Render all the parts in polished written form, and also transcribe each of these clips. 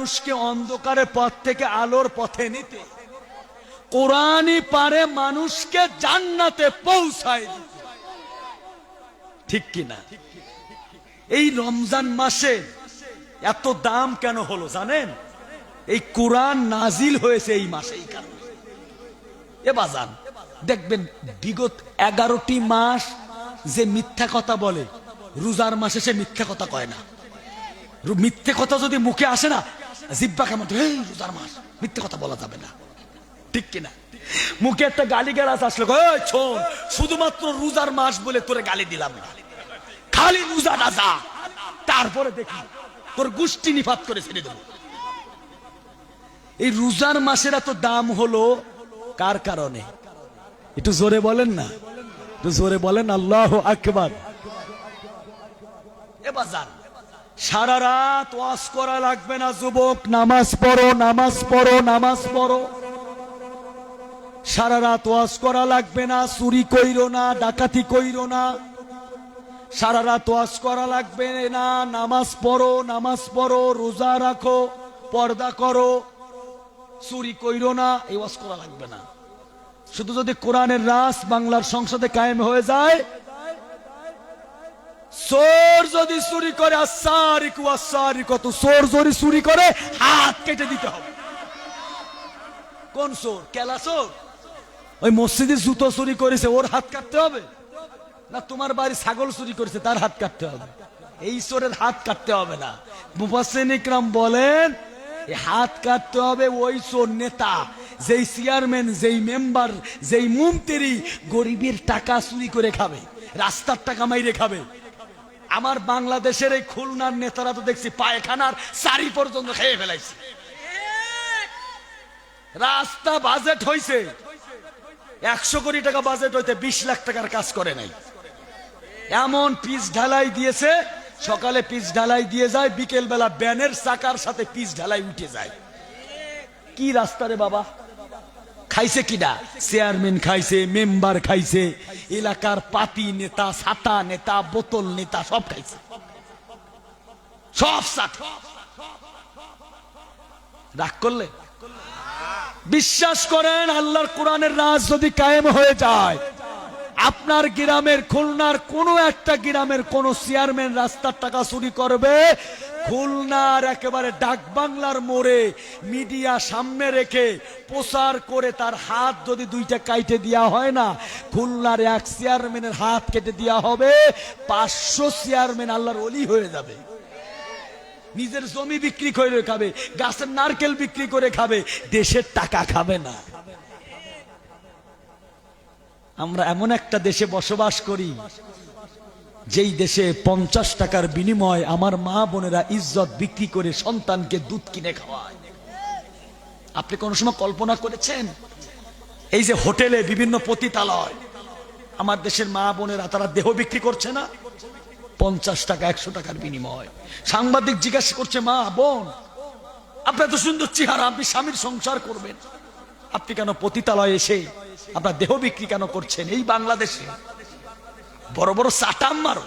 মানুষকে অন্ধকারের পথ থেকে আলোর পথে নিতে, কোরআনই পারে মানুষকে জান্নাতে পৌঁছায় দিতে। ঠিক কিনা? এই রমজান মাসে এত দাম কেন হলো জানেন? এই কোরআন নাজিল হয়েছে এই মাসে, এই কারণে। এ বাজান দেখবেন বিগত 11টি মাস যে মিথ্যা কথা বলে, রোজার মাসে সে মিথ্যা কথা কয় না। মিথ্যে কথা যদি মুখে আসে না, জিব্বা কেমন, এই রোজার মাস, মিথ্যে কথা বলা যাবে না। ঠিক কিনা? মুখে একটা গালিগালাজ আসলো, শোন, শুধুমাত্র রোজার মাস বলে তোরে গালি দিলাম না, খালি রোজা না যা, তারপরে দেখি তোর গোষ্ঠী নিপাত করে ছেড়ে দেব। এই রোজার মাসের এত দাম হলো কার কারণে? একটু জোরে বলেন না, একটু জোরে বলেন আল্লাহু আকবার। এ বাজার সারা রাত ওয়াজ করা লাগবে না যুবক, নামাজ পড়ো, নামাজ পড়ো, নামাজ পড়ো। সারা রাত ওয়াজ করা লাগবে না, চুরি কইরো না, ডাকাতি কইরো না। সারা রাত ওয়াজ করা লাগবে না, নামাজ পড়ো, নামাজ পড়ো, রোজা রাখো, পর্দা করো, চুরি কইরো না, এই ওয়াজ করা লাগবে না। শুধু যদি কোরআনের রাস বাংলার সংসদে কায়েম হয়ে যায়, চোর যদি চুরি করে, চোর যদি চুরি করে হাত কেটে দিতে হবে। কোন চোর? কেলা চোর? ওই মসজিদের জুতো চুরি করেছে, ওর হাত কাটতে হবে? না তোমার বাড়ি ছাগল চুরি করেছে, তার হাত কাটতে হবে? এই চোরের হাত কাটতে হবে না। মুফাসসিরিন ইকরাম বলেন হাত কাটতে হবে ওই চোর নেতা, যেই চেয়ারম্যান, যেই মেম্বার, যেই মন্ত্রী গরিবের টাকা চুরি করে খাবে, রাস্তার টাকা মাইরে খাবে। আমার বাংলাদেশের এই খুলনার নেতারা তো দেখছি পায়খানার সারি পর্যন্ত খেয়ে ফেলাইছে। রাস্তা বাজেট হয়েছে 100 কোটি টাকা, বাজেট হইতে 20 লাখ টাকার কাজ করে নাই। এমন পিচ ঢালাই দিয়েছে, সকালে পিচ ঢালাই দিয়ে যায়, বিকেল বেলা ব্যানের চাকার সাথে পিচ ঢালাই উঠে যায়। কি রাস্তা রে বাবা? খাইছে কিনা? চেয়ারম্যান খাইছে, মেম্বার খাইছে, এলাকার পাতি নেতা, ছাতা নেতা, বোতল নেতা সব খাইছে, সব সাথে। রাগ করলে? বিশ্বাস করেন, আল্লাহর কোরআনের রাজ যদি কায়েম হয়ে যায়, আপনার গ্রামের, খুলনার কোন একটা গ্রামের কোন চেয়ারম্যান রাস্তার টাকা চুরি করবে, খুলনার একেবারে ডাক বাংলার মোড়ে মিডিয়া সামনে রেখে প্রচার করে তার হাত যদি 2টা কাইটে দেওয়া হয় না, খুলনার এক চেয়ারম্যানের হাত কেটে দেওয়া হবে, 500 চেয়ারম্যান আল্লাহর ওলি হয়ে যাবে। নিজের জমি বিক্রি করে খাবে, গাছের নারকেল বিক্রি করে খাবে, দেশের টাকা খাবে না। আমরা এমন একটা দেশে বসবাস করি, যেই দেশে 50 টাকার বিনিময় আমার মা বোনেরা ইজ্জত বিক্রি করে সন্তানকে দুধ কিনে খাওয়ায়। আপনি কোন সময় কল্পনা করেছেন? এই যে হোটেলে, বিভিন্ন পতিতালয়, আমার দেশের মা বোনেরা তারা দেহ বিক্রি করছে না? 50 টাকা, 100 টাকার বিনিময়। সাংবাদিক জিজ্ঞাসা করছে, মা বোন, আপনার তো সুন্দর চেহারা, আপনি স্বামীর সংসার করবেন, আপনি কেন পতিতালয়ে এসে আপনার দেহ বিক্রি কেন করছেন? এই বাংলাদেশে বড় বড় সাটাম মারো,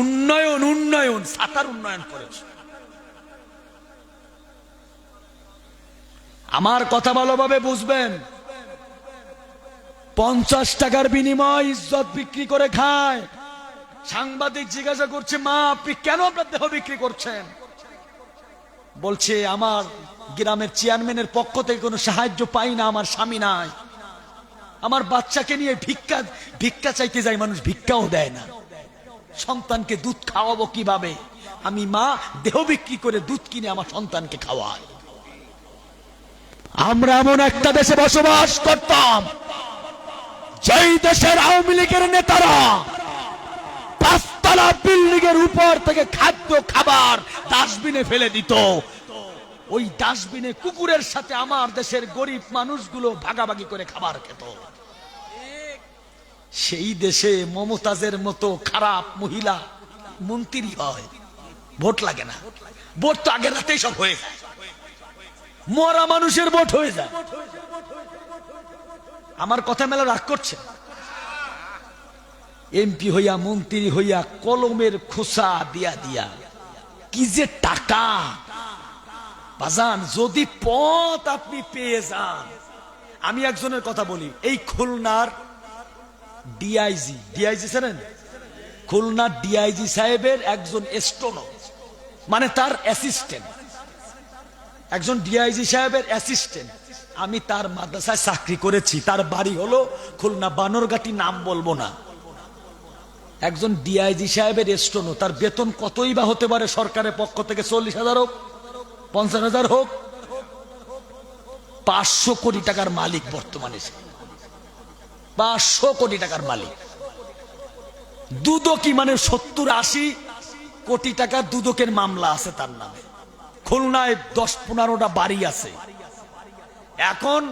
উন্নয়ন উন্নয়ন, সাতার উন্নয়ন করেছে। আমার কথা ভালোভাবে বুঝবেন। 50 টাকার বিনিময় ইজ্জত বিক্রি করে খায়। সাংবাদিক জিজ্ঞাসা করছে, মা আপনি কেন আপনার দেহ বিক্রি করছেন? বলছে, আমার গ্রামের চেয়ারম্যানের পক্ষ থেকে কোনো সাহায্য পাই না, আমার স্বামী নাই, আমার বাচ্চাকে নিয়ে ভিক্ষা চাইতে যাই, মানুষ ভিক্ষাও দেয় না, সন্তানকে দুধ খাওয়াবো কিভাবে? আমি মা দেহ বিক্রি করে দুধ কিনে আমার সন্তানকে খাওয়াই। আমরা এমন একটা দেশে বসবাস করতাম, যেই দেশের আওয়ামী লীগের নেতারা 5 তলা বিল্ডিং এর উপর থেকে খাদ্য খাবার ডাস্টবিনে ফেলে দিত। ওই ডাস্টবিনে কুকুরের সাথে আমার দেশের গরিব মানুষগুলো ভাগাভাগি করে খাবার খেত। সেই দেশে মমতাজের মতো খারাপ মহিলা মন্ত্রী হয়, ভোট লাগে না। ভোট তো আগের রাতেই সব হয়ে যায়, মরা মানুষের ভোট হয়ে যায়। আমার কথা মেলা রাগ করছে? এমপি হইয়া, মন্ত্রী হইয়া, কলমের খোসা দিয়া দিয়া কি যে টাকা, বাজান যদি পথ আপনি পেয়ে যান, আমি একজনের কথা বলি, এই খুলনার ডিআইজি, ডিআইজি জানেন, খুলনার ডিআইজি সাহেবের একজন স্টোনো, মানে তার অ্যাসিস্ট্যান্ট, একজন ডিআইজি সাহেবের অ্যাসিস্ট্যান্ট, আমি তার মাদ্রাসায় চাকরি করেছি, তার বাড়ি হলো খুলনা বানরঘাটি, নাম বলবো না। একজন ডিআইজি সাহেবের স্টোনো, তার বেতন কতই বা হতে পারে সরকারের পক্ষ থেকে, 40,000 হোক 50,000 হোক, 500 কোটি টাকার মালিক বর্তমানে, 500 কোটি টাকার মালিক। দুদকি মানে 70-80 কোটি টাকার দুদকের মামলা আছে তার নামে। খুলনায় 10-15টা বাড়ি আছে। এখন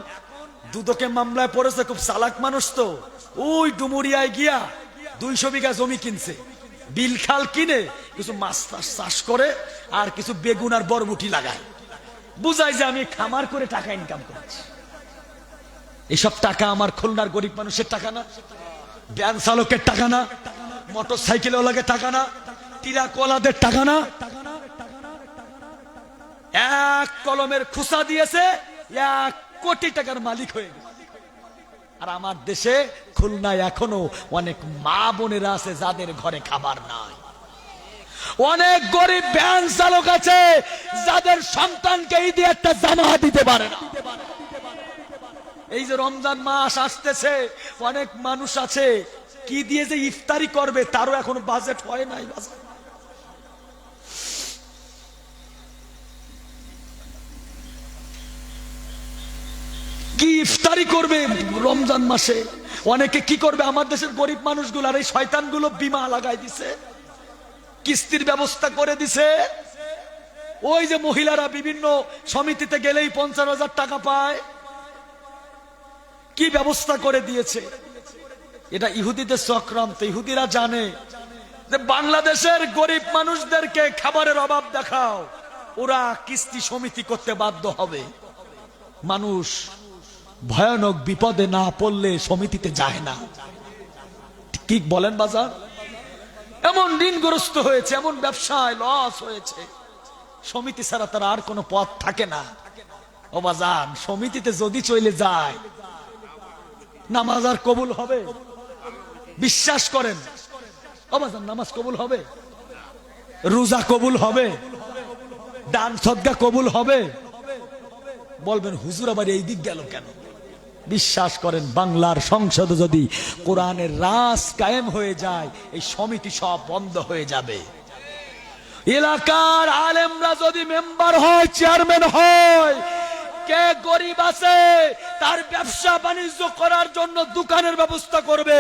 দুদকের মামলায় পড়েছে, খুব চালাক মানুষ তো, ওই ডুমুরিয়ায় গিয়া 200 বিঘা জমি কিনছে, বিল খাল কিনে কিছু মাছ চাষ করে আর কিছু বেগুন আর বরবুটি লাগায়, বুঝাই যে আমি খামার করে টাকা ইনকাম করছি। এসব টাকা আমার খুলনার গরিব মানুষের টাকা না, ভ্যান চালকের টাকা না, মোটর সাইকেল ওয়ালাকে টাকা না, টিরাকওয়ালাদের টাকা না। এক কলমের খুসা দিয়েছে, 1 কোটি টাকার মালিক হয়ে গেছে। আর আমার দেশে খুলনায় এখনো অনেক মা বোনেরা আছে যাদের ঘরে খাবার নাই, অনেক গরিব ভ্যান চালক আছে যাদের সন্তানকে ঈদে একটা জামা দিতে পারে না। এই যে রমজান মাস আসতেছে, অনেক মানুষ আছে কি দিয়ে যে ইফতারি করবে তারও এখনো বাজেট হয় নাই। কি ইফতারি করবে রমজান মাসে? অনেকে কি করবে? আমার দেশের গরিব মানুষগুলো আর এই শয়তানগুলো বিমা লাগাই দিছে, কিস্তির ব্যবস্থা করে দিছে। ওই যে মহিলারা বিভিন্ন সমিতিতে গেলেই 50,000 টাকা পায়, কি ব্যবস্থা করে দিয়েছে। এটা ইহুদিদের চক্রান্ত। ইহুদিরা জানে যে বাংলাদেশের গরিব মানুষদেরকে খাবারের অভাব দেখাও, ওরা কিস্তি সমিতি করতে বাধ্য হবে। মানুষ ভয়ানক বিপদে না পড়লে সমিতিতে যায় না। কি বলেন বাজার? এমন ঋণগ্রস্ত হয়েছে, এমন ব্যবসায় লস হয়েছে, সমিতি ছাড়া তার আর কোনো পথ থাকে না। ও বাজান, সমিতিতে যদি চলে যায় নামাজ আর কবুল হবে? বিশ্বাস করেন ও বাজান, নামাজ কবুল হবে? রোজা কবুল হবে? দান সদকা কবুল হবে? বলবেন হুজুর আবার এই দিক গেল কেন? বিশ্বাস করেন, বাংলার সংসদে যদি কোরআনের রাজ কায়েম হয়ে যায়, এই সমিতি সব বন্ধ হয়ে যাবে। এলাকার আলেমরা যদি মেম্বার হয়, চেয়ারম্যান হয়, কে গরিব আছে তার ব্যবসা বাণিজ্য করার জন্য দোকানের ব্যবস্থা করবে,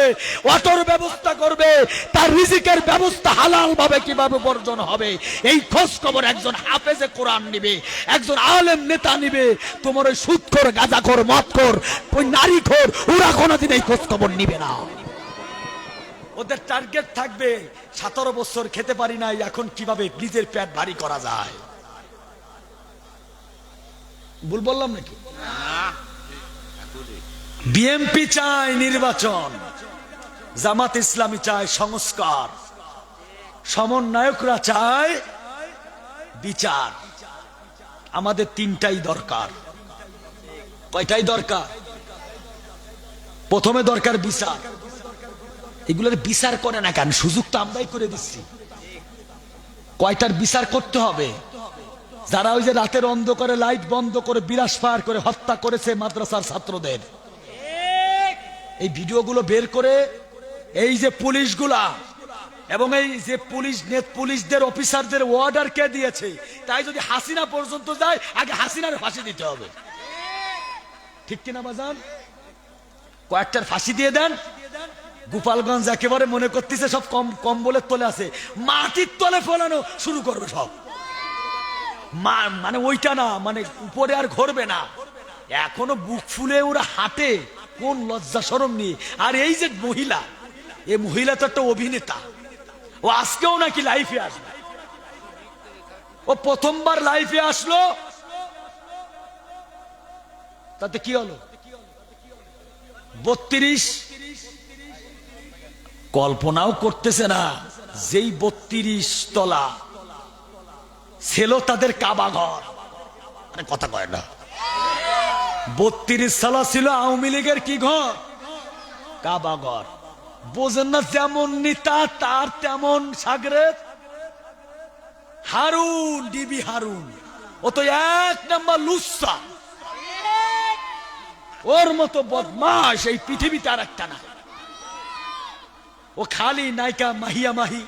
অটোর ব্যবস্থা করবে, তার রিজিকের ব্যবস্থা হালাল ভাবে কিভাবে বর্জন হবে এই খোঁজ খবর একজন হাফেজে কোরআন নিবে, একজন আলেম নেতা নিবে। তোমার ওই সুদখোর, গাঁজাখোর, মদখোর, ওই নারীখোর, ওরা কোনোদিন এই খোঁজ খবর নিবে না। ওদের টার্গেট থাকবে 17 বছর খেতে পারি নাই, এখন কিভাবে নিজের পেট ভারী করা যায়। ভুল বললাম নাকি? বিএনপি চায় নির্বাচন, জামাত ইসলামী চায় সংস্কার, সমন্বয়করা চায় বিচার। আমাদের তিনটাই দরকার। কয়টাই দরকার? প্রথমে দরকার বিচার। এগুলোর বিচার করে না কেন? সুযোগ তো আমরাই করে দিচ্ছি। কয়টার বিচার করতে হবে? যারা ওই যে রাতের অন্ধকারে লাইট বন্ধ করে বিরাস ফায়ার করে হত্যা করেছে মাদ্রাসার ছাত্রদের, এই ভিডিওগুলো বের করে এই যে পুলিশগুলা এবং এই যে পুলিশদের অফিসারদের অর্ডার কে দিয়েছে, তাই যদি হাসিনা পর্যন্ত যায়, আগে হাসিনার ফাঁসি দিতে হবে। ঠিক কিনা বাজান? কয়েকটার ফাঁসি দিয়ে দেন। গোপালগঞ্জ একেবারে মনে করতেছে সব কম্বলের তলে আছে, মাটির তলে ফলানো শুরু করবে সব। মানে ওইটা না, মানে উপরে আর ঘরবে না। এখনো বুক ফুলে ওরা হাঁটে, কোন লজ্জা শরম নিয়ে। আর এই যে মহিলা, এই মহিলা তো একটা অভিনেতা, ও আজকেও নাকি লাইফে আসবে। ও প্রথমবার লাইফে আসলো, তাতে কি হলো? 32 কল্পনাও করতেছে না যেই 32 তলা ছিল তাদের কাবা ঘর, কথা কয় না। 32 সালা ছিল আওয়ামী লীগের কি ঘর? কাবা ঘর। বোঝেন না, যেমন নেতা তার তেমন সাগরেদ। হারুন, ডিবি হারুন, ও তো 1 নাম্বার লুচ্চা। ওর মতো বদমাশ এই পৃথিবীতে আর একটা না। ও খালি নায়িকা মাহিয়া মাহি,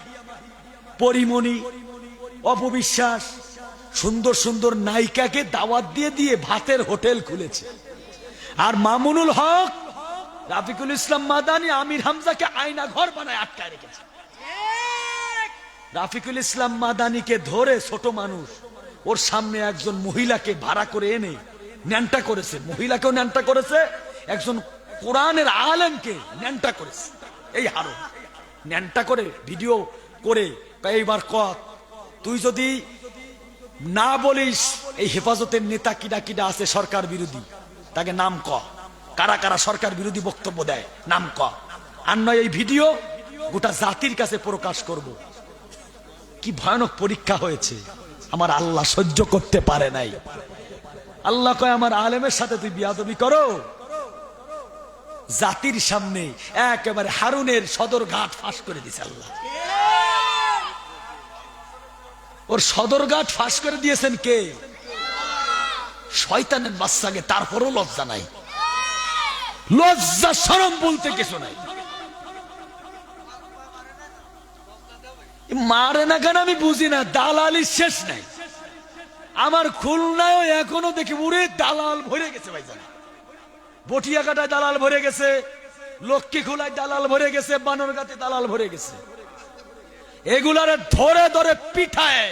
পরিমণি, অপবিশ্বাস, সুন্দর সুন্দর নায়িকাকে দাওয়াত দিয়ে দিয়ে ভাতের হোটেল খুলেছে। আর মামুনুল হক, রাফিকুল ইসলাম মাদানি, আমির হামজাকে আয়না ঘর বানায় আটকায় রেখেছে। রাফিকুল ইসলাম মাদানিকে ধরে ছোট মানুষ, ওর সামনে একজন মহিলাকে ভাড়া করে এনে ন্যাংটা করেছে। মহিলাকেও ন্যাংটা করেছে, একজন কোরআনের আলেমকে ন্যাংটা করেছে। এই হারুন ন্যাংটা করে ভিডিও করে, এইবার কর, তুই যদি না বলিস এই হেফাজতের নেতা কিডা কিডা আছে সরকার বিরোধী, তাকে নাম ক, কারা কারা সরকার বিরোধী বক্তব্য দেয় নাম ক, আর নয় এই ভিডিও গোটা জাতির কাছে প্রকাশ করব। কি ভয়ানক পরীক্ষা হয়েছে, আমার আল্লাহ সহ্য করতে পারে নাই। আল্লাহ কয় আমার আলেমের সাথে তুই বিয়াদবি করো। জাতির সামনে একেবারে হারুনের সদরঘাট ফাঁস করে দিছে আল্লাহ। ওর সদরঘাট ফাঁস করে দিয়েছেন কে? শয়তানের বাচ্চাকে। তারপরও লজ্জা নাই, লজ্জা শরম বলতে কিছু নাই। মারে না কেন আমি বুঝি না, দালালি শেষ নাই। আমার খুলনায় এখনো দেখি উড়ে দালাল ভরে গেছে ভাইজান। বটিয়াঘাটায় দালাল ভরে গেছে, লক্ষ্মী খোলায় দালাল ভরে গেছে, বানরঘাটে দালাল ভরে গেছে। এগুলারে ধরে ধরে পিঠায়,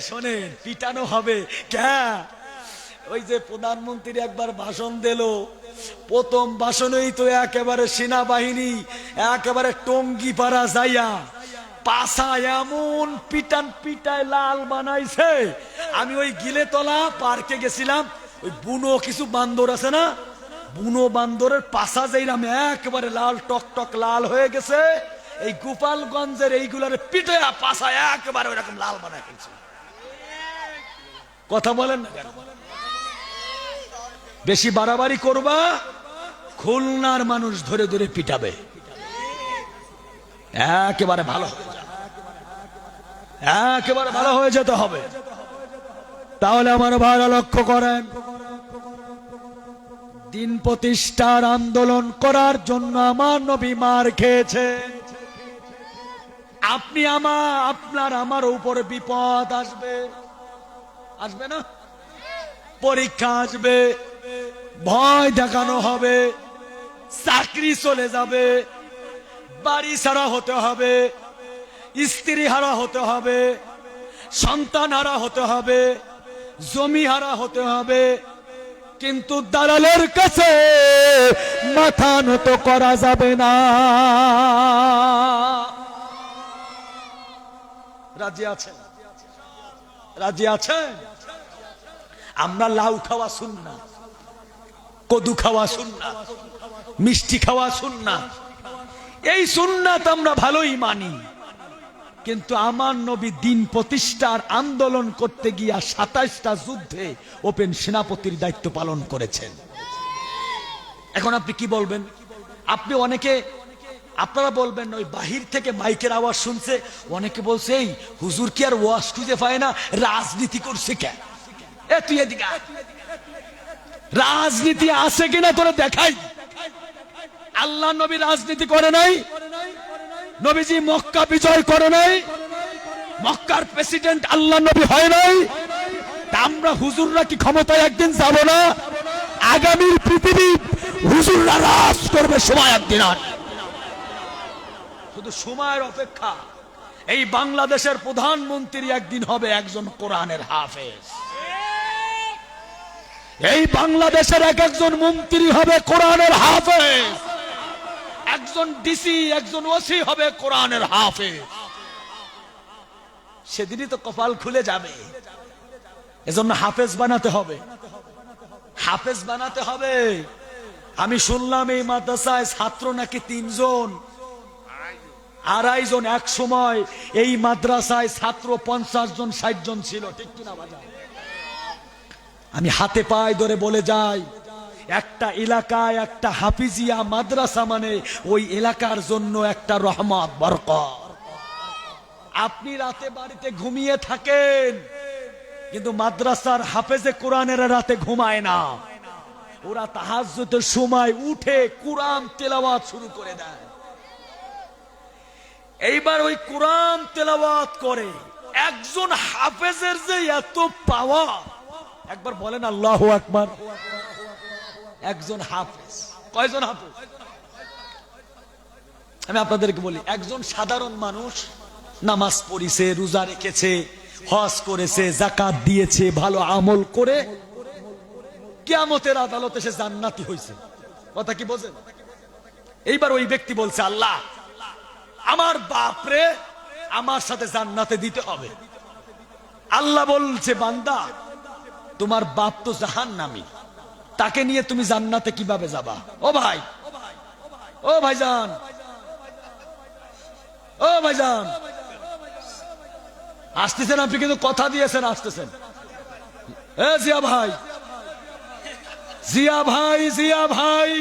শোনেন পিটানো হবে কে? ওই যে প্রধানমন্ত্রী একবার ভাষণ দিল, প্রথম ভাষণেই তো একেবারে সেনাবাহিনী একেবারে টঙ্গি পাড়া যাইয়া পাশা এমন পিটান পিটায় লাল বানাইছে। আমি ওই গিলেতলা পার্কে গেছিলাম, ওই বুনো কিছু বান্দর আছে না, বুনো বান্দরের পাশা যাইলাম, একেবারে লাল টক টক লাল হয়ে গেছে। এই গোপালগঞ্জের এইগুলার পিঠে পাশা একেবারে ওইরকম লাল বানায় ফেলছে। কথা বলেন না কেন? বেশি বাড়াবাড়ি করবা, খুলনার মানুষ ধরে ধরে পিটাবে। একেবারে ভালো, একেবারে ভালো হয়ে যেতে হবে। তাহলে আমার ভালো লক্ষ্য করেন, দিন প্রতিষ্ঠার আন্দোলন করার জন্য আমার নবী মার খেয়েছে। আপনি আপনার আমার উপরে বিপদ আসবে, আসবে না? পরীক্ষা আসবে, ভয় দেখানো হবে, চাকরি চলে যাবে, বাড়ি ছাড়া হতে হবে, স্ত্রী হারা হতে হবে, সন্তান হারা হতে হবে, জমি হারা হতে হবে। কিন্তু দালালের কাছে মাথা নত করা যাবে না। রাজি আছেন? রাজি আছেন? আমরা লাউ খাওয়া সুন্নাত, কদু খাওয়া সুন্নাত, মিষ্টি খাওয়া সুন্নাত, এই সুন্নাত আমরা ভালোই মানি। কিন্তু আমার নবী দিন প্রতিষ্ঠার আন্দোলন করতে গিয়া 27টা যুদ্ধে ওপেন সেনাপতির দায়িত্ব পালন করেছেন। এখন আপনি কি বলবেন? আপনি অনেকে আপনারা বলবেন ওই বাহির থেকে মাইকের আওয়াজ শুনছে, অনেকে বলছে এই হুজুর কি আর ওয়াজ খুঁজে পায় না, রাজনীতি করছে কেন? তুই এদিকে রাজনীতি আছে কিনা তোরা দেখাই। আল্লাহ নবী রাজনীতি করে নাই, নবীজি মক্কা বিজয় করে নাই, মক্কার প্রেসিডেন্ট আল্লাহ নবী হয় নাই। আমরা হুজুররা কি ক্ষমতায় একদিন যাব না? আগামীর পৃথিবী হুজুররা রাজ করবে, সময় একদিন আর শুধু সময়ের অপেক্ষা। এই বাংলাদেশের প্রধানমন্ত্রী একদিন হবে একজন কোরআনের হাফেজ। এই বাংলাদেশের একজন মন্ত্রী হবে কোরআনের হাফেজ, একজন ডিসি একজন ওসি হবে কোরআনের হাফেজ। সেদিনই তো কপাল খুলে যাবে। এজন্য হাফেজ বানাতে হবে, হাফেজ বানাতে হবে। আমি শুনলাম এই মাদ্রাসায় ছাত্র নাকি 3 জন, 2.5 জন। এক সময় এই মাদ্রাসায় ছাত্র 50 জন 60 জন ছিল, ঠিক কিনা বাজার? আমি হাতে পায়ে ধরে বলে যাই, একটা এলাকায় একটা হাফিজিয়া মাদ্রাসা মানে ওই এলাকার জন্য একটা রহমত, বরকত। আপনি রাতে বাড়িতে ঘুমিয়ে থাকেন, কিন্তু মাদ্রাসার হাফেজে কোরআনেরা রাতে ঘুমায় না। ওরা তাহাজ্জুদের সময় উঠে কোরআন তেলাওয়াত শুরু করে দেয়। এইবার ওই কোরআন তেলাওয়াত করে একজন হাফেজের যে এত পাওয়ার, একবার বলেন আল্লাহু আকবার। একজন হাফেজ, কয়জন হাফেজ? আমি আপনাদেরকে বলি, একজন সাধারণ মানুষ নামাজ পড়েছে, রোজা রেখেছে, হজ করেছে, যাকাত দিয়েছে, ভালো আমল করে কিয়ামতের আদালতে সে জান্নাতি হয়েছে। কথা কি বোঝেন? এইবার ওই ব্যক্তি বলছে, আল্লাহ আমার বাপরে আমার সাথে জান্নাতে দিতে হবে। আল্লাহ বলছে, বান্দা তোমার বাপ তো জাহান্নামী, তাকে নিয়ে তুমি জান্নাতে কিভাবে যাবা? ও ভাই, ও ভাইজান, ও ভাইজান, আসতেছেন আপনি, কিন্তু কথা দিয়েছেন আসতেছেন। এ জিয়া ভাই, জিয়া ভাই, জিয়া ভাই,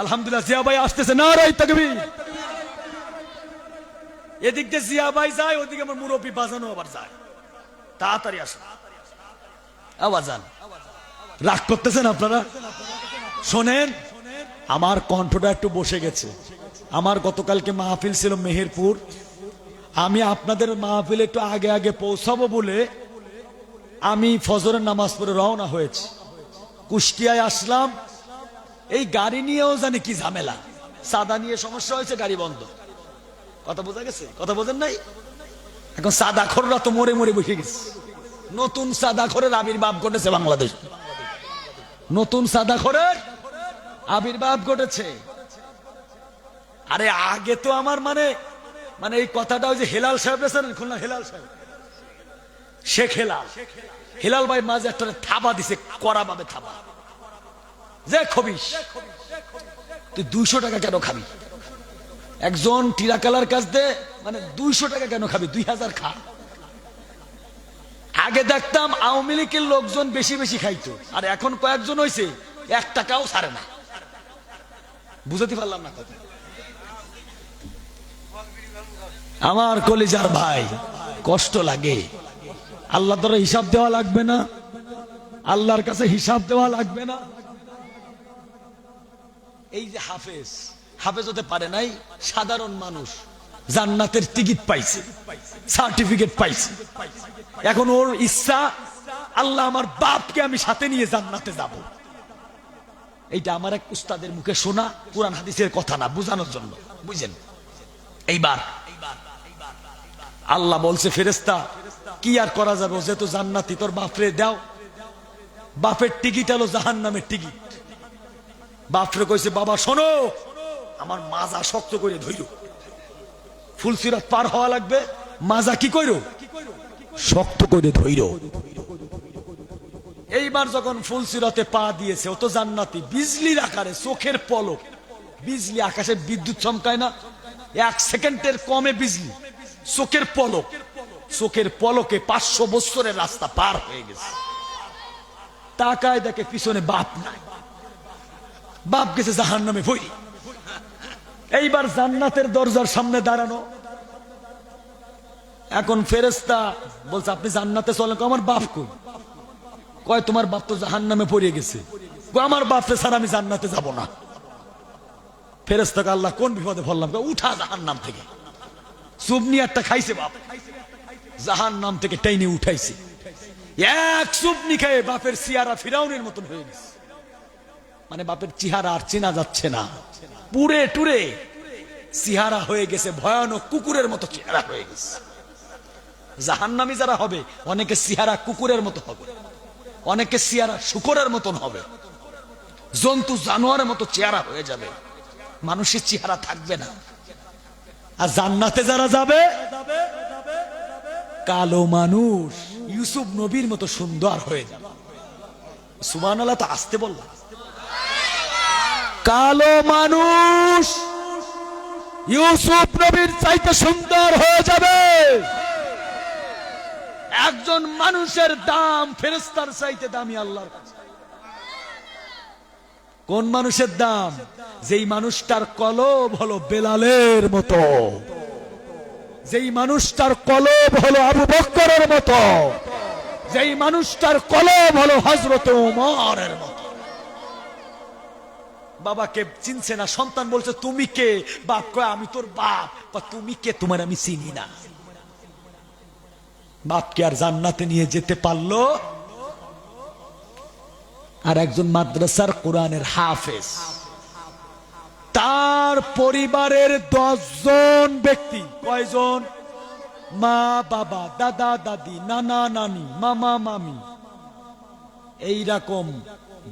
আলহামদুলিল্লাহ জিয়া ভাই আসতেছে। নারায়ে তাকবীর। এদিক দিয়ে জিয়া ভাই যায়, ওদিকে আমার মুরব্বী বাজানো আবার যায়। তাড়াতাড়ি আসুন। আওয়াজান রাগ করতেছেন আপনারা? শোনেন, আমার কণ্ঠটা একটু বসে গেছে। আমার গতকালকে মাহফিল ছিল মেহেরপুর। আমি আপনাদের মাহফিলে একটু আগে আগে পৌঁছাবো বলে আমি ফজরের নামাজ পড়ে রওনা হয়েছি। কুষ্টিয়ায় আসলাম, এই গাড়ি নিয়েও জানি কি ঝামেলা, সাদা নিয়ে সমস্যা হয়েছে, গাড়ি বন্ধ। কথা বোঝা গেছে? কথা বোঝেন নাই? এখন সাদাখোররা তো মরে মরে বসে গেছে। নতুন সাদাখোরের আবির্ভাব ঘটেছে বাংলাদেশ। নতুন সাদাখোরের আবির্ভাব ঘটেছে। আরে আগে তো আমার মানে এই কথাটা ওই যে হেলাল সাহেব আছেন খুলনা, হেলাল সাহেব, শেখ হেলাল, হেলাল ভাই মাঝে একটা থাবা দিছে, কড়া ভাবে থাবা, যে খবিস তুই 200 টাকা কেন খাবি? একজন টিরাকালার কাছ দিয়ে মানে 200 টাকা কেন খাবি? 2000 খা। আগে দেখতাম আওয়ামী লীগের লোকজন বেশি বেশি খাইতো, আর এখন কয়েকজন হয়েছে 1 টাকাও ছাড়ে না। বুঝতে পারলাম না কথা। আমার কলিজার ভাই, কষ্ট লাগে। আল্লাহ দ্বারা হিসাব দেওয়া লাগবে না, আল্লাহর কাছে হিসাব দেওয়া লাগবে না। এই যে হাফেজ, হাফেজ হতে পারে নাই, সাধারণ মানুষ জান্নাতের টিকিট পাইছে, সার্টিফিকেট পাইছে। এখন ওর ইচ্ছা, আল্লাহ আমার বাপকে আমি সাথে নিয়ে জান্নাতে যাব। এইটা আমার এক উস্তাদের মুখে শোনা, কুরআন হাদিসের কথা না, বুঝানোর জন্য, বুঝেন? এইবার আল্লাহ বলছে, ফেরেশতা কি আর করা যাবে, যেহেতু জান্নাতি, তোর বাপরে দাও। বাপের টিকিট হলো জাহান্নামের টিকিট। বাপরে কইছে, বাবা শোনো, আমার মাজা শক্ত করে ধইরো, ফুলসিরাত পার হওয়া লাগবে, মাজা কি কইরো? শক্ত করে ধইরো। এইবার যখন ফুলসিরাতে পা দিয়েছে, ও তো জান্নাতি, বিজলির আকারে চোখের পলক, বিজলি আকাশে বিদ্যুৎ চমকায় না, 1 সেকেন্ডের কমে বিজলি, চোখের পলক, চোখের পলকে 500 বছরের রাস্তা পার হয়ে গেছে। তাকায় দেখে পিছনে বাপ নাই, বাপ গেছে জাহান্নামে ভই। এইবার জান্নাতের দরজার সামনে দাঁড়ানো। এখন ফেরেশতা বলছে, আপনি জান্নাতে চলেন। আমার বাপ কই? কয় তোমার বাপ তো জাহান্নামে পড়ে গেছে। আমার বাপরে ছাড়া আমি জান্নাতে যাব না। ফেরেশতাকে আল্লাহ কোন বিপদে ফেললাম? উঠা জাহান্নাম থেকে। সুবনি একটা খাইছে বাপ, জাহান্নাম থেকে টেনে উঠাইছে। এক সুবনি খেয়ে বাপের চেহারা ফিরাউনের মতন হয়ে গেছে। মানে বাপের চেহারা আর চেনা যাচ্ছে না, পুরে টুরে চেহারা হয়ে গেছে, ভয়ানক কুকুরের মতো চেহারা হয়ে গেছে। জাহান্নামী যারা হবে, অনেকে চেহারা কুকুরের মতো হবে, অনেকে চেহারা শুকরের মতন হবে, জন্তু জানোয়ারের মতো চেহারা হয়ে যাবে, মানুষের চেহারা থাকবে না। আর জান্নাতে যারা যাবে, কালো মানুষ ইউসুফ নবীর মতো সুন্দর হয়ে যাবে। সুবহানাল্লাহ, তো আসতে বললাম। কালো মানুষ ইউসুফ নবীর চাইতে সুন্দর হয়ে যাবে। একজন মানুষের দাম ফেরেশতার চাইতে দামি আল্লাহর কাছে। কোন মানুষের দাম? যেই মানুষটার কলব হলো বেলালের মতো, যেই মানুষটার কলব হলো আবু বকরের মতো, যেই মানুষটার কলব হলো হযরত ওমরের মতো। বাবাকে চিনছে না, সন্তান বলছে তুমি কে? বাপ কয় আমি তোর বাপ। তুমি কে? তোমার আমি চিনি না। বাপকে আর জান্নাতে নিয়ে যেতে পারলো? আর একজন মাদ্রাসার কোরআনের হাফেজ, তার পরিবারের 10 জন ব্যক্তি, কয়জন? মা বাবা, দাদা দাদি, নানা নানি, মামা মামি, এইরকম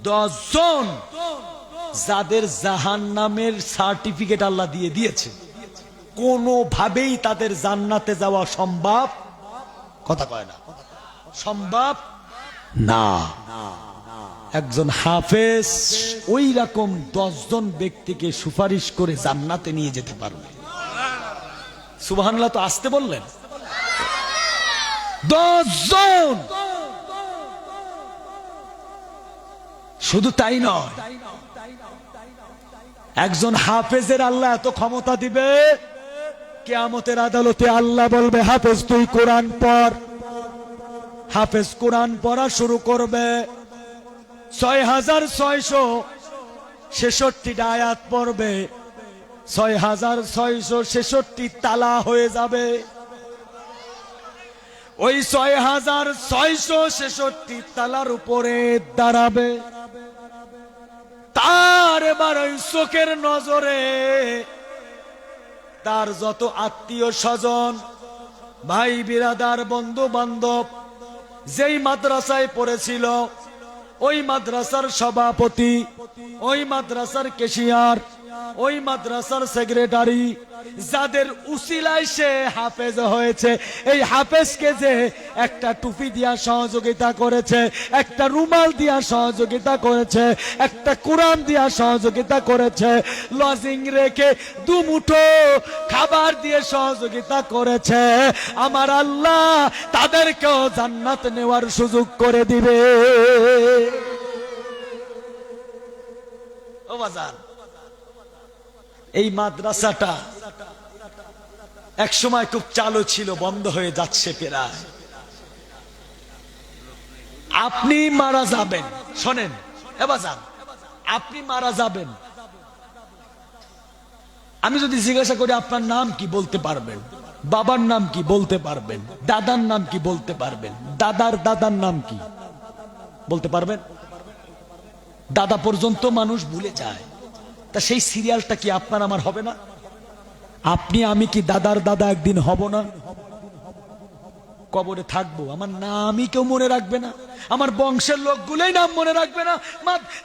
10 জন, যাদের জাহান্নামের সার্টিফিকেট আল্লাহ দিয়ে দিয়েছে। কোনোভাবেই তাদের জান্নাতে যাওয়া সম্ভব, কথা কয় না, সম্ভব না। একজন হাফেজ ওই রকম 10 জন ব্যক্তিকে সুপারিশ করে জান্নাতে নিয়ে যেতে পারবে। সুবহানাল্লাহ। তো আসতে বললেন 10 জন। শুধু তাই নয়, একজন হাফেজের আল্লাহ এত ক্ষমতা দিবে, কিয়ামতের আদালতে আল্লাহ বলবে হাফেজ তুই কোরআন পড়। হাফেজ কোরআন পড়া শুরু করবে, 6666 আয়াত পড়বে, 6666 তালা হয়ে যাবে। ওই 6666 তালার উপরে দাঁড়াবে। তার এবার ওই চোখের নজরে তার যত আত্মীয় স্বজন, ভাই বিরাদার, বন্ধু বান্ধব, যেই মাদ্রাসায় পড়েছিল, ওই মাদ্রাসার সভাপতি, ওই মাদ্রাসার ক্যাশিয়ার, ওই মাদ্রাসার সেক্রেটারি, যাদের উসিলায় সে হাফেজ হয়েছে, এই হাফেজকে যে একটা টুপি দিয়া সহযোগিতা করেছে, একটা রুমাল দিয়া সহযোগিতা করেছে, একটা কোরআন দিয়া সহযোগিতা করেছে, লজিং রেখে দুমুঠো খাবার দিয়ে সহযোগিতা করেছে, আমার আল্লাহ তাদেরকেও জান্নাত নেওয়ার সুযোগ করে দিবে। ও বাজার, এই মাদ্রাসাটা এক সময় খুব চালু ছিল, বন্ধ হয়ে যাচ্ছে প্রায়। আপনি মারা যাবেন, শোনেন এবার যান, আপনি মারা যাবেন, আমি যদি জিজ্ঞাসা করি আপনার নাম কি, বলতে পারবেন? বাবার নাম কি বলতে পারবেন? দাদার নাম কি বলতে পারবেন? দাদার দাদার নাম কি বলতে পারবেন? দাদা পর্যন্ত মানুষ ভুলে যায়, তা সেই সিরিয়ালটা কি আপনার আমার হবে না? আপনি আমি কি দাদার দাদা একদিন হব না? কবরে থাকবো, আমার নামই কেউ মনে রাখবে না, আমার বংশের লোকগুলোই নাম মনে রাখবে না।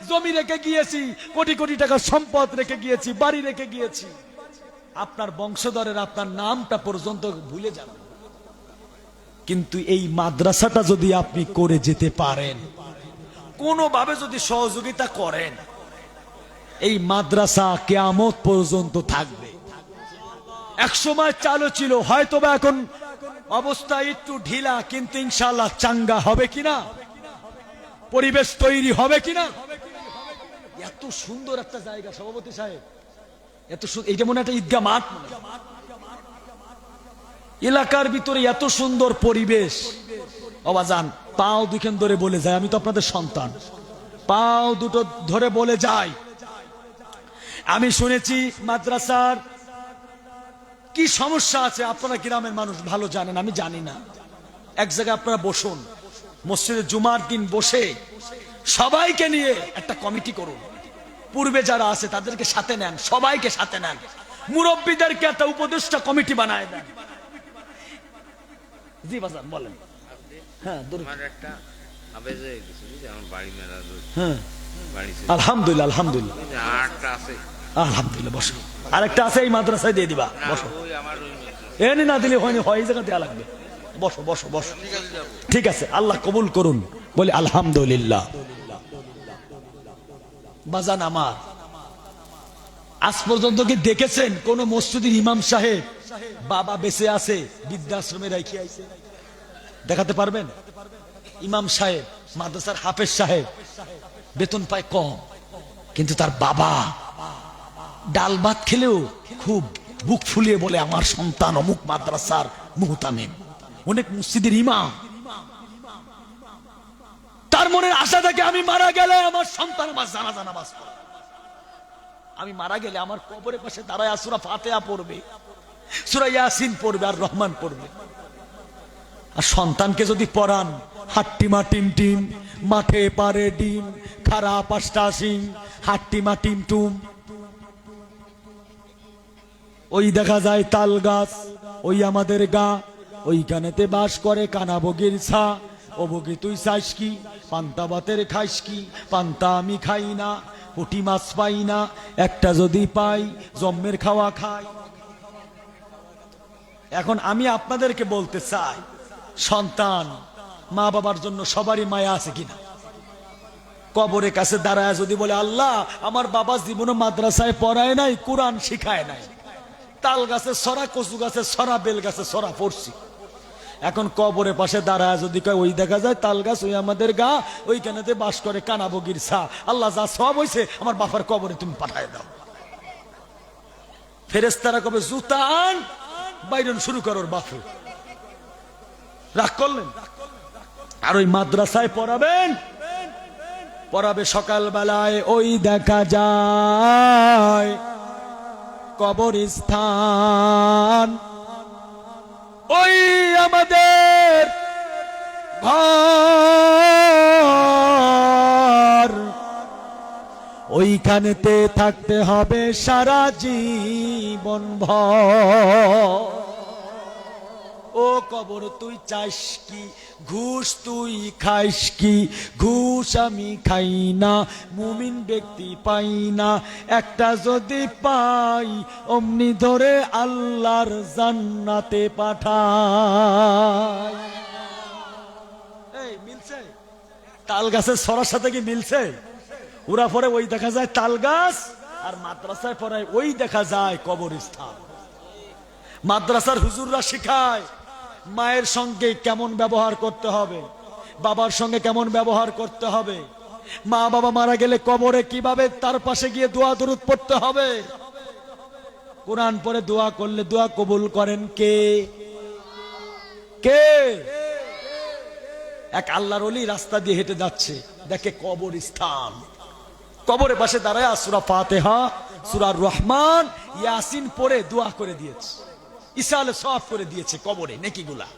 জমি রেখে গিয়েছি, কোটি কোটি টাকার সম্পদ রেখে গিয়েছি, বাড়ি রেখে গিয়েছি, আপনার বংশধরের আপনার নামটা পর্যন্ত ভুলে যাবে। কিন্তু এই মাদ্রাসাটা যদি আপনি করে যেতে পারেন, কোনোভাবে যদি সহযোগিতা করেন, এই মাদ্রাসা কিয়ামত পর্যন্ত থাকবে। এক সময় চালু ছিল, হয়তোবা এখন অবস্থা একটু ঢিলা, কিন্তু ইনশাআল্লাহ চাঙ্গা হবে কিনা, পরিবেশ তৈরি হবে কিনা। এত সুন্দর একটা জায়গা সভাপতি সাহেব, এত এইটা মনে একটা ঈদগাহ মাঠ, এলাকার ভিতরে এত সুন্দর পরিবেশ। অবাজান পাও দুখান ধরে বলে যায়, আমি তো আপনাদের সন্তান, পাও দুটো ধরে বলে যায়, আমি শুনেছি মাদ্রাসার কি সমস্যা আছে, আপনারা গ্রামের মানুষ ভালো জানেন, আমি জানি না। এক জায়গায় আপনারা বসুন, মসজিদে জুমার দিন বসে সবাইকে নিয়ে একটা কমিটি করুন, পূর্বে যারা আছে তাদেরকে সাথে নেন, সবাইকে সাথে নেন, মুরব্বীদেরকে একটা উপদেষ্টা কমিটি বানায় দেন। জি বাজান বলেন। হ্যাঁ আলহামদুলিল্লাহ, আলহামদুলিল্লাহ, আলহামদুলিল্লাহ। বসো, আরেকটা আছে এই মাদ্রাসায় দিয়ে দিবা, বসো। এনে না দিলে হয়নি, হয় জায়গা দেওয়া লাগবে। বসো বসো বসো, ঠিক আছে, আল্লাহ কবুল করুন, বলি আলহামদুলিল্লাহ। বাজান আমার, আজ পর্যন্ত কি দেখেছেন কোন মসজিদের ইমাম সাহেব বাবা বেঁচে আছে বৃদ্ধাশ্রমে রাখি আইছে? দেখাতে পারবেন? ইমাম সাহেব, মাদ্রাসার হাফেজ সাহেব বেতন পায় কম, কিন্তু তার বাবা ডাল ভাত খেলেও খুব বুক ফুলিয়ে বলে আমার সন্তান অমুক মাদ্রাসার মুহতামিম, অনেক মসজিদের ইমাম। তার মনের আশা থাকে আমি মারা গেলে আমার সন্তান আমার জানাজা নামাজ পড়বে, আমি মারা গেলে আমার কবরের পাশে দাঁড়ায় সূরা ফাতিহা পড়বে, সূরা ইয়াসিন পড়বে আর রহমান পড়বে। আর সন্তানকে যদি পড়ান হাট্টিমা টিম টিম মাঠে পারে ডিম, খারা পাঁচটা সিং হাট্টিমা টিম টুম, ওই দেখা যায় তাল গাছ ওই আমাদের গা, ওইখানেতে বাস করে কানা বগির ছা, ও বগি তুই চাস কি পান্তা ভাতের খাইস কি, পান্তা আমি খাই না, পুঁটি মাছ পাই না, একটা যদি পাই জম্মের খাওয়া খাই। এখন আমি আপনাদেরকে বলতে চাই, সন্তান মা বাবার জন্য সবারই মায়া আছে কিনা? কবরের কাছে দাঁড়ায় যদি বলে আল্লাহ আমার বাবা জীবনে মাদ্রাসায় পড়ায় নাই, কোরআন শিখায় নাই, তাল গাছে সরা, কচু গাছে সরা, বেল গাছে সরা পড়ছি, এখন কবরের পাশে দাঁড়ায় যদি কয় ওই দেখা যায় তাল গাছ ওই আমাদের গা, ওইখানেতে বাস করে কানা বগির ছা, আল্লাহ যা সব হয়েছে আমার বাবার কবরে তুমি পাঠায় দাও। ফেরেশতারা কবে জুতা আন বাইরন শুরু করোর বাপু, রাগ করলেন? আর ওই মাদ্রাসায় পড়াবেন, পড়াবে সকাল বেলায় ওই দেখা যায় কবরস্থান, ওই আমাদের ঘর, ওইখানেতে থাকতে হবে সারা জীবন ভর। ও কবর তুই চাস কি, ঘুষ তুই খাইস কি, ঘুষ আমি খাই না, মুমিন ব্যক্তি পাই না, একটা যদি পাই অমনি ধরে আল্লাহর জান্নাতে পাঠাই। এই মিলছে? তাল গাছের সরার সাথে কি মিলছে? ওরা পরে ওই দেখা যায় তাল গাছ, আর মাদ্রাসায় পরে ওই দেখা যায় কবরস্থান। মাদ্রাসার হুজুররা শিখায় মায়ের সঙ্গে কেমন ব্যবহার করতে হবে, বাবার সঙ্গে কেমন ব্যবহার করতে হবে, মা বাবা মারা গেলে কবরে কিভাবে তার পাশে গিয়ে দোয়া দরুদ পড়তে হবে। কোরআন পড়ে দোয়া করলে দোয়া কবুল করেন কে? কে? এক আল্লাহর ওলি রাস্তা দিয়ে হেঁটে যাচ্ছে, দেখে কবরস্থান, কবরের পাশে দাঁড়ায় সূরা ফাতিহা, সূরা রহমান, ইয়াসিন পড়ে দোয়া করে দিয়েছে, ইসালে সওয়াব করে দিয়েছে কবরে নেকিগুলা।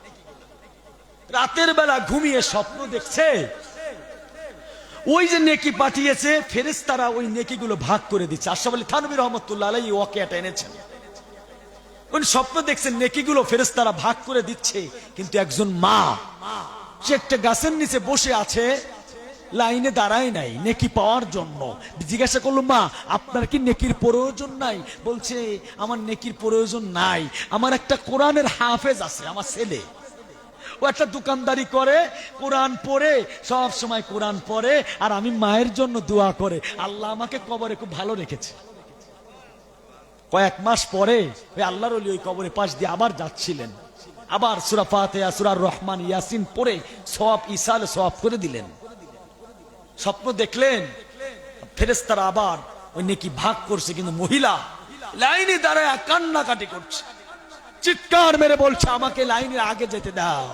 রাতের বেলা ঘুমিয়ে স্বপ্ন দেখছে, ওই যে নেকি পাঠিয়েছে ফেরেশতারা ওই নেকিগুলো ভাগ করে দিচ্ছে। আশরাফ আলী থানভী রহমাতুল্লাহ আলাইহি ওয়াকিয়াটা এনেছেন। উনি স্বপ্ন দেখছেন নেকিগুলো ফেরেশতারা ভাগ করে দিচ্ছে, কিন্তু একজন মা সে একটা গাছের নিচে বসে আছে, লাইনে দাঁড়ায় নাই নেকি পাওয়ার জন্য। জিজ্ঞাসা করলো মা আপনার কি নেকির প্রয়োজন নাই? বলছে আমার নেকির প্রয়োজন নাই, আমার একটা কোরআনের হাফেজ আছে, আমার ছেলে, ও একটা দোকানদারি করে, কোরআন পড়ে, সব সময় কোরআন পড়ে, আর আমি মায়ের জন্য দোয়া করে, আল্লাহ আমাকে কবরে খুব ভালো রেখেছে। কয়েক মাস পরে ওই আল্লাহর ওলি ওই কবরে পাশ দিয়ে আবার যাচ্ছিলেন, আবার সূরা ফাতিহা, সূরা রহমান, ইয়াসিন পড়ে সওয়াব ইসালে সওয়াব করে দিলেন। স্বপ্ন দেখলেন ফেরেশতারা আবার ওই নেকি ভাগ করছে, কিন্তু মহিলা লাইনে দাঁড়ায় কান্নাকাটি করছে, চিৎকার মেরে বলছে আমাকে লাইনের আগে যেতে দাও,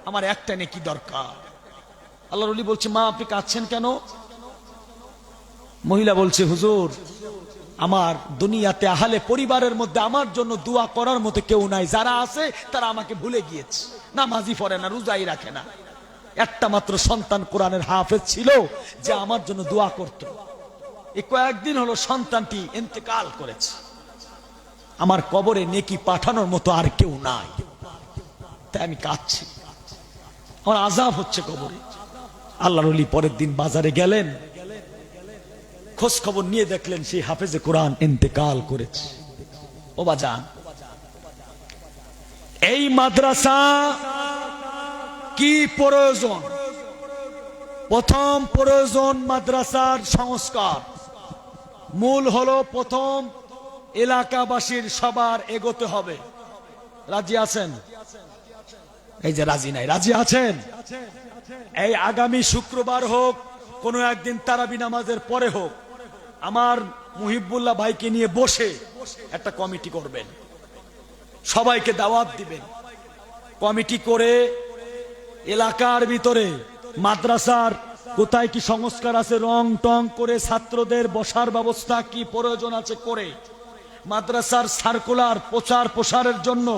আমার একটা নেকি দরকার। আল্লাহর ওলি বলছে মা আপনি কাঁদছেন কেন? মহিলা বলছে হুজুর আমার দুনিয়াতে আহলে পরিবারের মধ্যে আমার জন্য দোয়া করার মতো কেউ নাই, যারা আছে তারা আমাকে ভুলে গিয়েছে, নামাজি পড়ে না, রোজাই রাখে না, একটা মাত্র সন্তান কোরআনের হাফেজ ছিল যে আমার জন্য দোয়া করত। এই কয়েকদিন হলো সন্তানটি ইন্তেকাল করেছে, আমার কবরে নেকি পাঠানোর মতো আর কেউ নাই, তাই আমি কাঁদছি, আমার আযাব হচ্ছে কবরে। আল্লাহর ওলি পরের দিন বাজারে গেলেন, খোঁজ খবর নিয়ে দেখলেন সেই হাফেজে কোরআন ইন্তেকাল করেছে। ও বাজান, এই মাদ্রাসা কি প্রয়োজন? প্রথম প্রয়োজন মাদ্রাসার সংস্কার, মূল হলো প্রথম এলাকাবাসীর সবার এগোতে হবে। রাজি আছেন? এই যে রাজি নাই, রাজি আছেন? এই আগামী শুক্রবার হোক, কোনো একদিন তারাবি নামাজের পরে হোক, আমার মুহিবুল্লাহ ভাইকে নিয়ে বসে একটা কমিটি করবেন, সবাইকে দাওয়াত দিবেন। কমিটি করে এলাকার ভিতরে মাদ্রাসার কোথায় কি সংস্কার আছে রং টং করে, ছাত্রদের বসার ব্যবস্থা কি প্রয়োজন আছে করে, মাদ্রাসার সার্কুলার প্রচার প্রসারের জন্য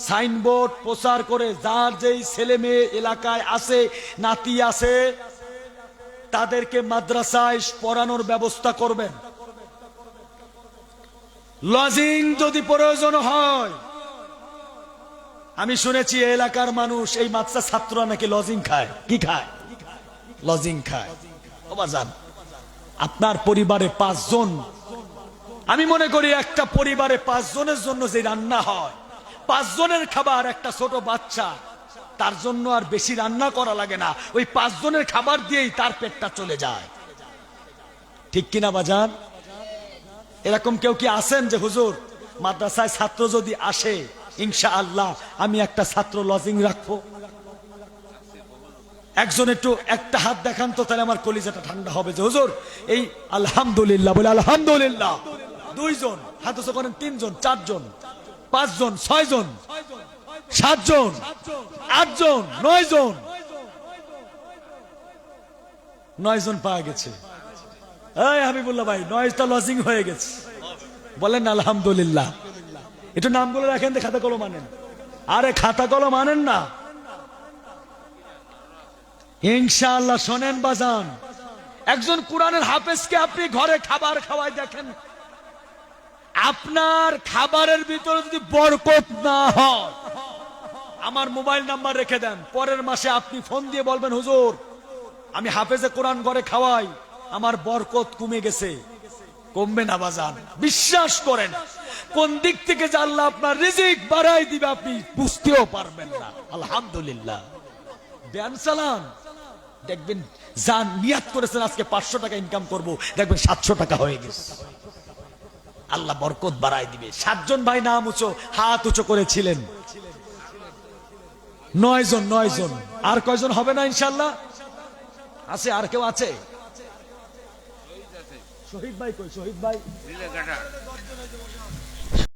সাইনবোর্ড প্রচার করে, যার যেই ছেলে মেয়ে এলাকায় আছে, নাতি আছে, তাদেরকে মাদ্রাসায় পড়ানোর ব্যবস্থা করবেন। লজিং যদি প্রয়োজন হয়, আমি শুনেছি এলাকার মানুষ, এই মাদ্রাসা ছাত্ররা নাকি লজিং খায়। কি খায়? লজিং খায়। বাজান, আপনার পরিবারে 5 জন, আমি মনে করি একটা পরিবারে 5 জনের জন্য যে রান্না হয়, 5 জনের খাবার, একটা ছোট বাচ্চা, তার জন্য আর বেশি রান্না করা লাগে না, ওই 5 জনের খাবার দিয়েই তার পেটটা চলে যায়। ঠিক কিনা বাজান? এরকম কেউ কি আছেন যে হুজুর মাদ্রাসায় ছাত্র যদি আসে, ইনশাআল্লাহ আমি একটা ছাত্র লজিং রাখবো? একজন একটু একটা হাত দেখান তো, তাহলে আমার কলিজাটা ঠান্ডা হবে যে হুজুর এই আলহামদুলিল্লাহ বলে আলহামদুলিল্লাহ। 2 জন হাত উঁচু করেন, 3 জন, 4 জন, 5 জন, 6 জন, 7 জন, 8 জন, 9 জন, 9 জন পাওয়া গেছে। এই হাবিবুল্লাহ ভাই, 9টা লজিং হয়ে গেছে, বলেন আলহামদুলিল্লাহ। একটু নামগুলো রাখেন, খাতা কলম আনেন। আরে খাতা কলম আনেন না। ইনশাআল্লাহ শোনেন বাজান, একজন কোরআনের হাফেজকে আপনি ঘরে খাবার খাওয়াই দেখেন, আপনার খাবারের ভিতরে যদি বরকত না হয়, আমার মোবাইল নাম্বার রেখে দেন, পরের মাসে আপনি ফোন দিয়ে বলবেন হুজুর আমি হাফেজে কোরআন ঘরে খাওয়াই, আমার বরকত কমে গেছে। কমবে না বাজান, বিশ্বাস করেন। কোন দিক থেকে যে আল্লাহ আপনার রিজিক বাড়াই দিবে আপনি বুঝতেও পারবেন না। আলহামদুলিল্লাহ। ব্যান চালান, দেখবেন যা নিয়াত করেছেন আজকে 500 টাকা ইনকাম করব, দেখবেন 700 টাকা হয়ে গেছে। আল্লাহ বরকত বাড়াই দিবে। 7 জন ভাই নাম উঁচু, হাত উঁচু করেছিলেন। 9 জন, 9 জন। আর কয়জন হবে না ইনশাআল্লাহ? আছে? আর কেউ আছে? শহীদ ভাই কই? শহীদ ভাই